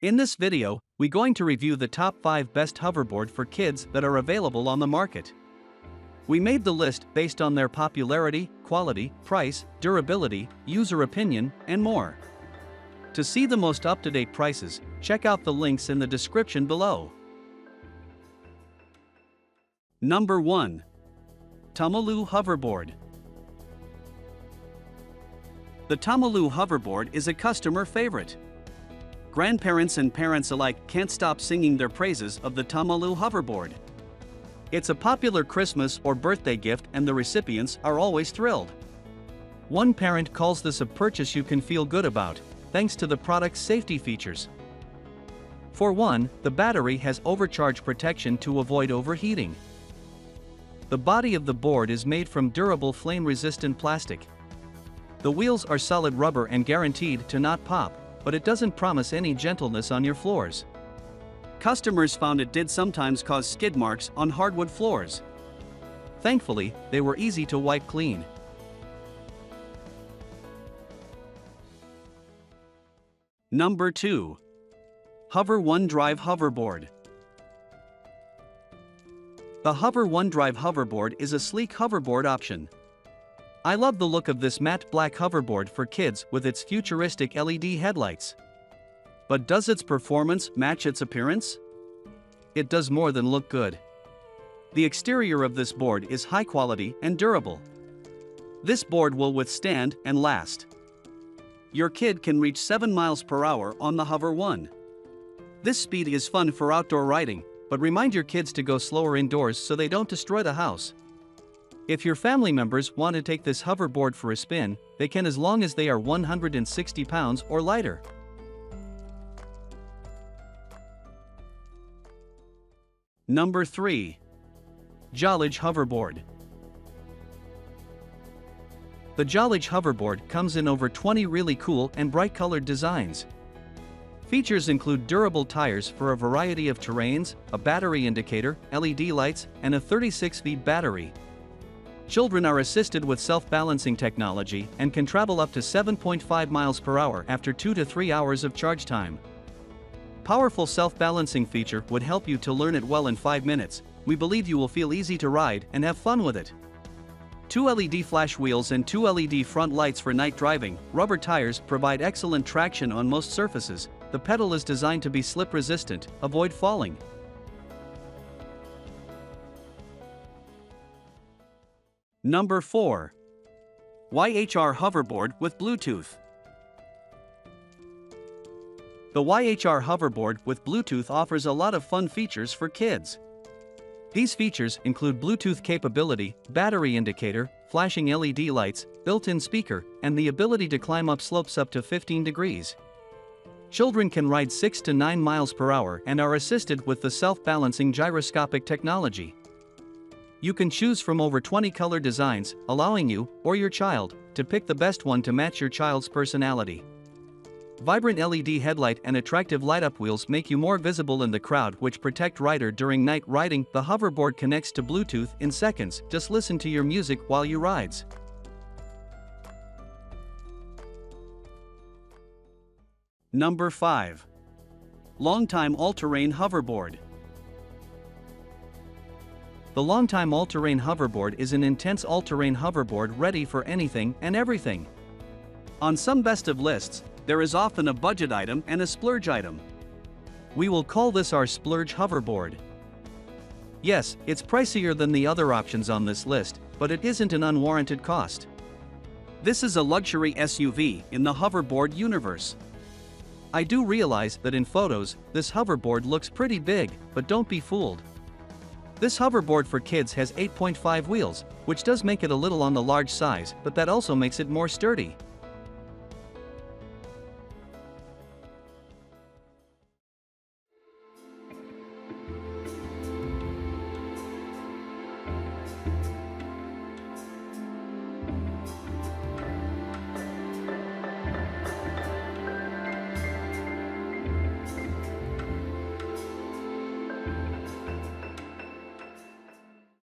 In this video, we're going to review the top 5 best hoverboard for kids that are available on the market. We made the list based on their popularity, quality, price, durability, user opinion, and more. To see the most up-to-date prices, check out the links in the description below. Number 1. TOMOLOO Hoverboard. The TOMOLOO Hoverboard is a customer favorite. Grandparents and parents alike can't stop singing their praises of the TOMOLOO Hoverboard. It's a popular Christmas or birthday gift and the recipients are always thrilled. One parent calls this a purchase you can feel good about, thanks to the product's safety features. For one, the battery has overcharge protection to avoid overheating. The body of the board is made from durable flame-resistant plastic. The wheels are solid rubber and guaranteed to not pop, but it doesn't promise any gentleness on your floors. Customers found it did sometimes cause skid marks on hardwood floors. Thankfully, they were easy to wipe clean. Number 2. Hover-1 Drive Hoverboard. The Hover-1 Drive Hoverboard is a sleek hoverboard option. I love the look of this matte black hoverboard for kids with its futuristic LED headlights. But does its performance match its appearance? It does more than look good. The exterior of this board is high quality and durable. This board will withstand and last. Your kid can reach 7 miles per hour on the Hover-1. This speed is fun for outdoor riding, but remind your kids to go slower indoors so they don't destroy the house. If your family members want to take this hoverboard for a spin, they can as long as they are 160 pounds or lighter. Number 3. JOLEGE Hoverboard. The JOLEGE Hoverboard comes in over 20 really cool and bright-colored designs. Features include durable tires for a variety of terrains, a battery indicator, LED lights, and a 36V battery. Children are assisted with self-balancing technology and can travel up to 7.5 miles per hour after 2 to 3 hours of charge time. Powerful self-balancing feature would help you to learn it well in 5 minutes. We believe you will feel easy to ride and have fun with it. 2 LED flash wheels and 2 LED front lights for night driving. Rubber tires provide excellent traction on most surfaces. The pedal is designed to be slip-resistant, avoid falling. Number 4. YHR Hoverboard with Bluetooth. The YHR Hoverboard with Bluetooth offers a lot of fun features for kids. These features include Bluetooth capability, battery indicator, flashing LED lights, built-in speaker, and the ability to climb up slopes up to 15 degrees. Children can ride 6 to 9 miles per hour and are assisted with the self-balancing gyroscopic technology. You can choose from over 20 color designs, allowing you, or your child, to pick the best one to match your child's personality. Vibrant LED headlight and attractive light-up wheels make you more visible in the crowd, which protect rider during night riding. The hoverboard connects to Bluetooth in seconds. Just listen to your music while you rides. Number 5. Longtime All-Terrain Hoverboard. The Longtime All-Terrain Hoverboard is an intense all-terrain hoverboard ready for anything and everything. On some best of lists, there is often a budget item and a splurge item. We will call this our splurge hoverboard. Yes, it's pricier than the other options on this list, but it isn't an unwarranted cost. This is a luxury SUV in the hoverboard universe. I do realize that in photos, this hoverboard looks pretty big, but don't be fooled. This hoverboard for kids has 8.5 wheels, which does make it a little on the large size, but that also makes it more sturdy.